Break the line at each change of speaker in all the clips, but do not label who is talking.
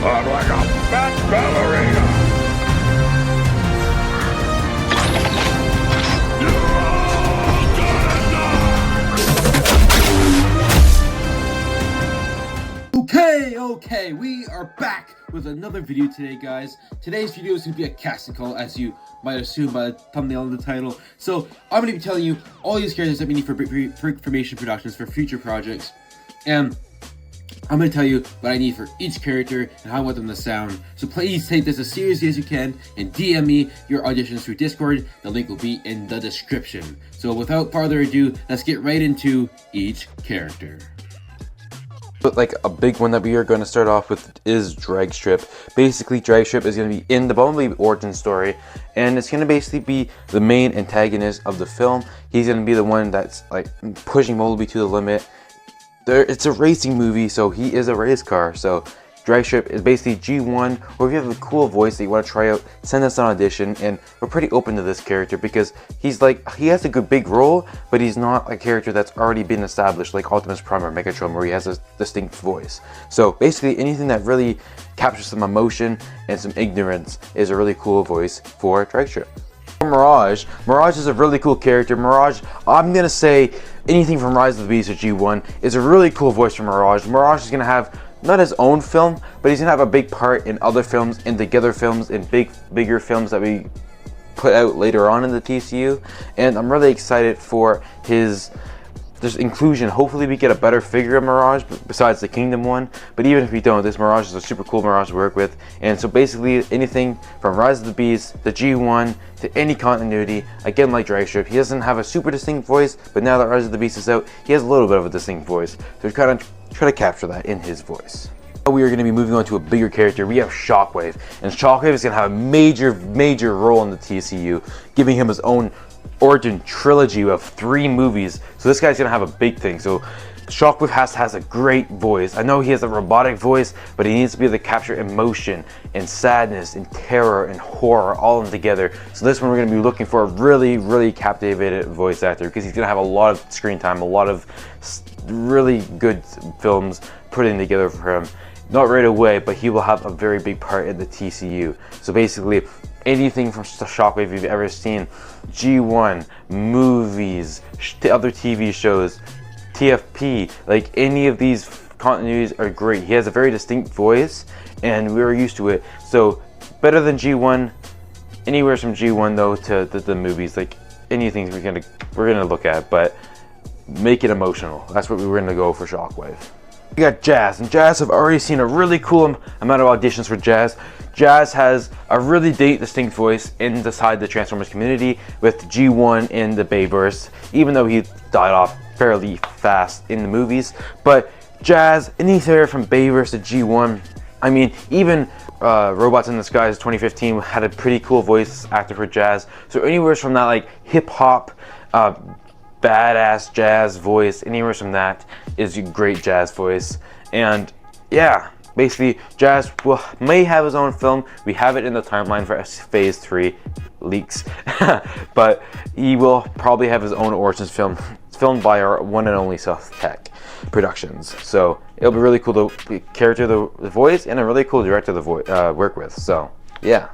I'm like a fat ballerina.
Okay, we are back with another video today, guys. Today's video is going to be a casting call, as you might assume by the thumbnail and the title. So, I'm going to be telling you all these characters that we need for information productions for future projects. And I'm going to tell you what I need for each character and how I want them to sound. So please take this as seriously as you can and DM me your auditions through Discord. The link will be in the description. So without further ado, let's get right into each character.
But like a big one that we are going to start off with is Dragstrip. Basically, Dragstrip is going to be in the Bumblebee origin story, and it's going to basically be the main antagonist of the film. He's going to be the one that's like pushing Bumblebee to the limit. It's a racing movie, so he is a race car. So Dragstrip is basically G1, or if you have a cool voice that you want to try out, send us an audition, and we're pretty open to this character because he has a good big role, but he's not a character that's already been established like Optimus Prime or Megatron, where he has a distinct voice. So basically anything that really captures some emotion and some ignorance is a really cool voice for Dragstrip. Mirage is a really cool character. Mirage, I'm gonna say anything from Rise of the Beast to G1 is a really cool voice for Mirage. Mirage is gonna have not his own film, but he's gonna have a big part in other films, in Together films, in bigger films that we put out later on in the TCU. And I'm really excited for his inclusion. Hopefully we get a better figure of Mirage besides the Kingdom one, but even if we don't, this Mirage is a super cool Mirage to work with. And so basically anything from Rise of the Beast, the G1, to any continuity, again like Dragstrip, he doesn't have a super distinct voice, but now that Rise of the Beast is out, he has a little bit of a distinct voice. So we kind of try to capture that in his voice. We are going to be moving on to a bigger character. We have Shockwave, and Shockwave is going to have a major role in the TCU, giving him his own origin trilogy of 3 movies. So this guy's gonna have a big thing. So Shockwave has a great voice. I know he has a robotic voice, but he needs to be able to capture emotion and sadness and terror and horror all in together. So this one we're gonna be looking for a really captivated voice actor, because he's gonna have a lot of screen time, a lot of really good films putting together for him. Not right away, but he will have a very big part in the TCU. So basically, anything from Shockwave you've ever seen, G1, movies, other TV shows, TFP, like any of these continuities are great. He has a very distinct voice, and we're used to it. So better than G1, anywhere from G1 though to the movies, like anything we're gonna look at, but make it emotional. That's what we're gonna go for Shockwave. We got Jazz, and Jazz, I've already seen a really cool amount of auditions for Jazz. Jazz has a really distinct voice inside the Transformers community with G1 in the Bayverse, even though he died off fairly fast in the movies. But Jazz, anything from Bayverse to G1, I mean, even Robots in Disguise 2015 had a pretty cool voice actor for Jazz. So anywhere from that like hip-hop, badass jazz voice, anywhere from that is a great jazz voice. And yeah, basically Jazz may have his own film. We have it in the timeline for phase 3 leaks, but he will probably have his own origins film, filmed by our one and only South Tech Productions. So it'll be really cool to character the voice, and a really cool director to work with. So yeah.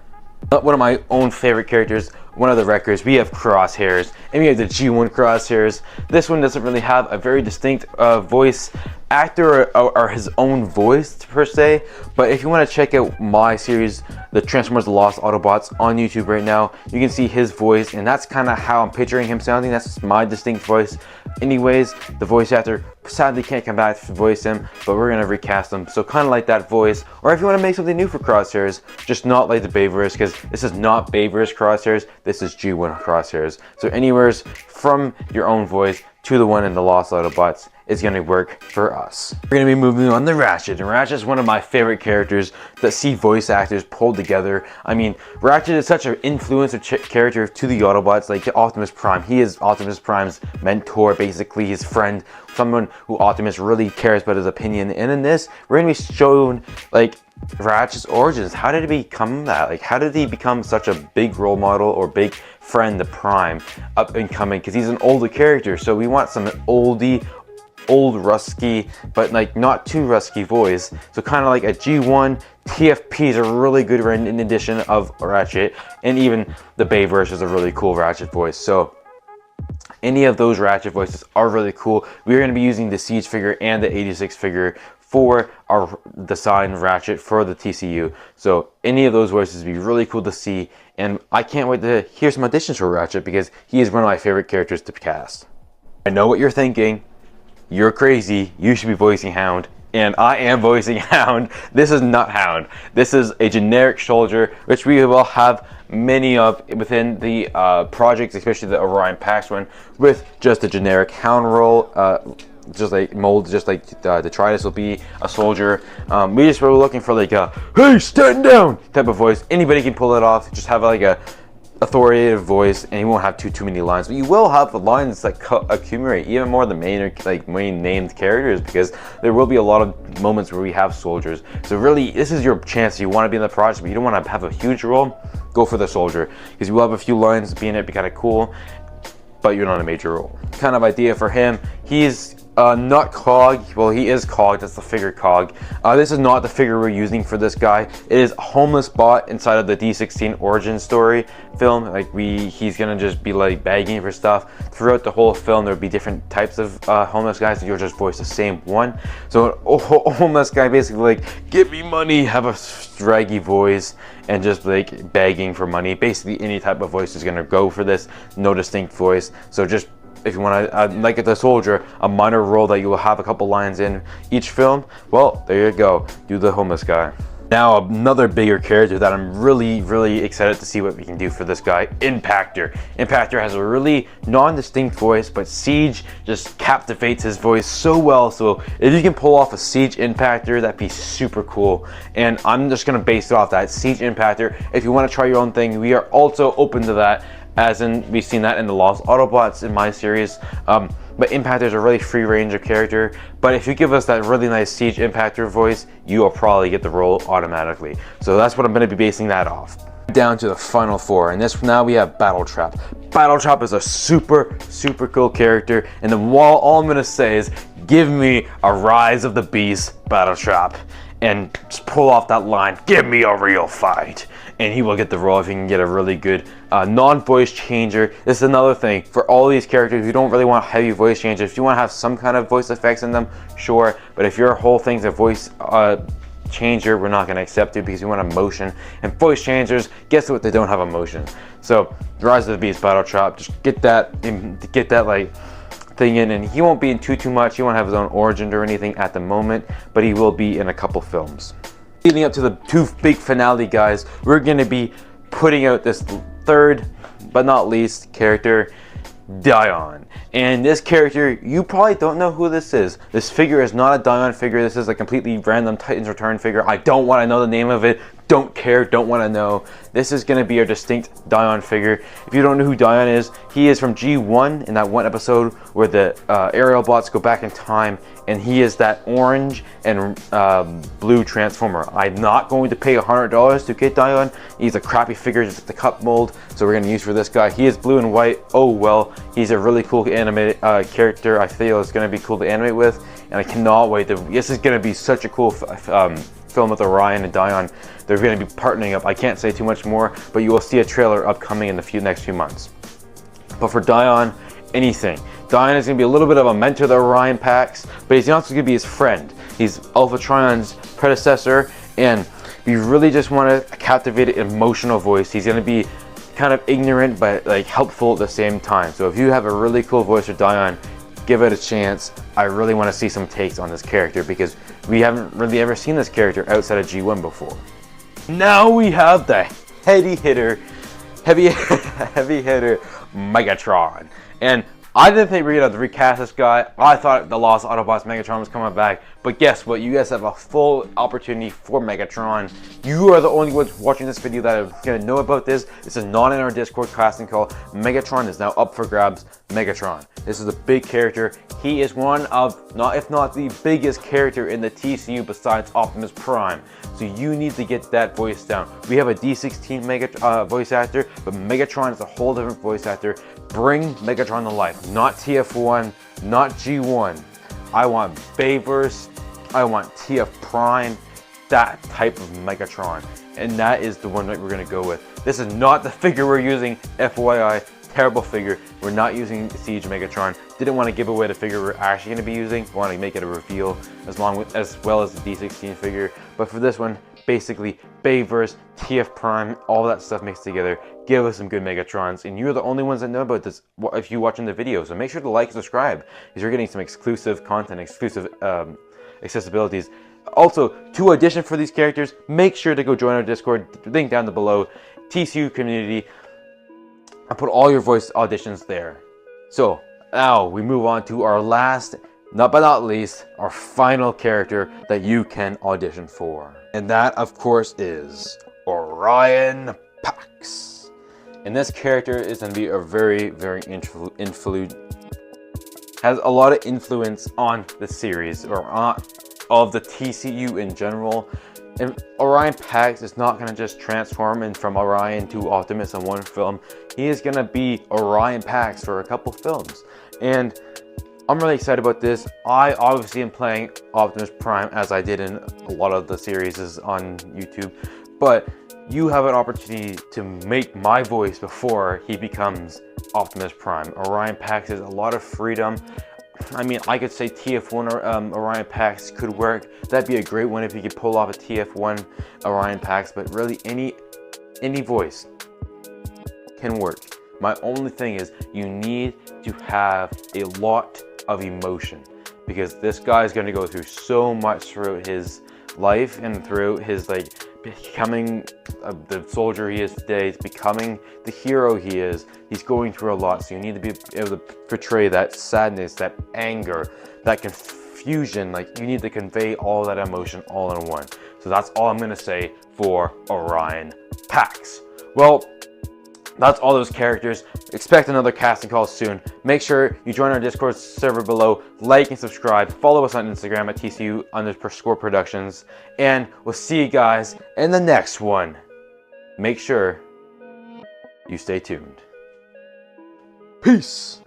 One of my own favorite characters, one of the records, we have Crosshairs, and we have the G1 Crosshairs. This one doesn't really have a very distinct voice actor or his own voice per se, but if you want to check out my series, the Transformers: The Lost Autobots, on YouTube right now, you can see his voice, and that's kind of how I'm picturing him sounding. That's my distinct voice. Anyways, the voice actor sadly can't come back to voice him, but we're gonna recast him, so kind of like that voice. Or if you want to make something new for Crosshairs, just not like the Bayverse, because this is not Bayverse Crosshairs, this is G1 Crosshairs. So anywhere's from your own voice to the one in the Lost Autobots is going to work for us. We're going to be moving on to Ratchet, and Ratchet is one of my favorite characters that see voice actors pulled together. I mean, Ratchet is such an influential character to the Autobots, like the Optimus Prime. He is Optimus Prime's mentor, basically his friend, someone who Optimus really cares about his opinion. And in this, we're going to be shown like Ratchet's origins. How did he become that? Like, how did he become such a big role model or big friend to Prime up and coming? Because he's an older character, so we want some oldie old rusty, but like not too rusty voice. So kind of like a G1. TFP is a really good rendition of Ratchet, and even the Bayverse is a really cool Ratchet voice. So any of those Ratchet voices are really cool. We're going to be using the Siege figure and the 86 figure for our design Ratchet for the TCU. So any of those voices would be really cool to see, and I can't wait to hear some auditions for Ratchet because he is one of my favorite characters to cast. I know what you're thinking. You're crazy. You should be voicing Hound. And I am voicing Hound. This is not Hound. This is a generic soldier, which we will have many of within the projects, especially the Orion Pax one, with just a generic Hound role, just like mold, just like the Detritus will be a soldier. We just were looking for like a "Hey, stand down" type of voice. Anybody can pull it off. Just have like a authoritative voice, and you won't have too many lines, but you will have the lines that accumulate even more the main named characters, because there will be a lot of moments where we have soldiers. So really, this is your chance. You want to be in the project, but you don't want to have a huge role. Go for the soldier, because you will have a few lines. Being it be kind of cool, but you're not a major role. Kind of idea for him. He's not Cog. Well, he is Cog. That's the figure Cog. This is not the figure we're using for this guy. It is a homeless bot inside of the D16 origin story film. Like he's gonna just be like begging for stuff throughout the whole film. There'll be different types of homeless guys, and you'll just voice the same one. So a homeless guy basically like, give me money, have a draggy voice, and just like begging for money. Basically, any type of voice is gonna go for this. No distinct voice. So just, if you want to, like the soldier, a minor role that you will have a couple lines in each film, well, there you go. Do the homeless guy. Now, another bigger character that I'm really excited to see what we can do for this guy, Impactor. Impactor has a really non-distinct voice, but Siege just captivates his voice so well. So if you can pull off a Siege Impactor, that'd be super cool. And I'm just going to base it off that Siege Impactor. If you want to try your own thing, we are also open to that. As in, we've seen that in the Lost Autobots in my series. But Impactor is a really free range of character. But if you give us that really nice Siege Impactor voice, you will probably get the role automatically. So that's what I'm going to be basing that off. Down to the final four, and this now we have Battletrap. Battletrap is a super cool character, and then all I'm going to say is, give me a Rise of the Beast Battletrap. And just pull off that line, give me a real fight. And he will get the role if he can get a really good non-voice changer. This is another thing for all these characters. You don't really want heavy voice changes. If you want to have some kind of voice effects in them, sure. But if your whole thing's a voice changer, we're not going to accept it, because we want emotion. And voice changers, guess what? They don't have emotion. So Rise of the Beast Battletrap, just get that like thing in, and he won't be in too much. He won't have his own origin or anything at the moment, but he will be in a couple films. Leading up to the two big finale, guys, we're going to be putting out this third but not least character, Dion. And this character, you probably don't know who this is. This figure is not a Dion figure. This is a completely random Titans Return figure. I don't want to know the name of it. Don't care, don't want to know. This is going to be a distinct Dion figure. If you don't know who Dion is, he is from G1 in that one episode where the aerial bots go back in time, and he is that orange and blue transformer. I'm not going to pay $100 to get Dion. He's a crappy figure, just the cup mold, so we're going to use for this guy. He is blue and white. Oh well, he's a really cool animated character. I feel it's going to be cool to animate with, and I cannot wait. This is going to be such a cool film with Orion and Dion. They're going to be partnering up. I can't say too much more, but you will see a trailer upcoming in the next few months. But for Dion, anything. Dion is going to be a little bit of a mentor to Orion Pax, but he's also going to be his friend. He's Alpha Trion's predecessor, and we really just want to captivate an emotional voice. He's going to be kind of ignorant, but like helpful at the same time. So if you have a really cool voice for Dion, give it a chance. I really want to see some takes on this character, because we haven't really ever seen this character outside of G1 before. Now we have the heavy hitter Megatron. And I didn't think we were going to recast this guy. I thought the Lost Autobots Megatron was coming back. But guess what? You guys have a full opportunity for Megatron. You are the only ones watching this video that are going to know about this. This is not in our Discord casting call. Megatron is now up for grabs. Megatron. This is a big character. He is one of, if not the biggest character in the TCU besides Optimus Prime. So you need to get that voice down. We have a D16 voice actor, but Megatron is a whole different voice actor. Bring Megatron to life. Not TF1, not G1. I want Bayverse, I want TF Prime, that type of Megatron. And that is the one that we're going to go with. This is not the figure we're using, FYI. Terrible figure. We're not using Siege Megatron. Didn't want to give away the figure we're actually going to be using. Want to make it a reveal as well as the D16 figure. But for this one, basically Bayverse, TF Prime, all that stuff mixed together. Give us some good Megatrons, and you're the only ones that know about this if you're watching the video. So make sure to like and subscribe, because you're getting some exclusive content, exclusive accessibilities. Also, to audition for these characters, make sure to go join our Discord. Link down below. TCU community. I put all your voice auditions there. So now we move on to our last, but not least, our final character that you can audition for. And that, of course, is Orion Pax. And this character is going to be a very, very has a lot of influence on the series, or of the TCU in general. And Orion Pax is not going to just transform from Orion to Optimus in one film. He is going to be Orion Pax for a couple films. And I'm really excited about this. I obviously am playing Optimus Prime, as I did in a lot of the series on YouTube. But you have an opportunity to make my voice before he becomes Optimus Prime. Orion Pax is a lot of freedom. I mean, I could say TF1 or Orion Pax could work. That'd be a great one if you could pull off a TF1 Orion Pax, but really any voice can work. My only thing is you need to have a lot of emotion, because this guy is going to go through so much throughout his life and throughout his becoming the soldier he is today, becoming the hero he is. He's going through a lot, so you need to be able to portray that sadness, that anger, that confusion. You need to convey all that emotion all in one. So that's all I'm gonna say for Orion Pax. Well, that's all those characters. Expect another casting call soon. Make sure you join our Discord server below, like and subscribe, follow us on Instagram at TCU_Score Productions, and we'll see you guys in the next one. Make sure you stay tuned. Peace!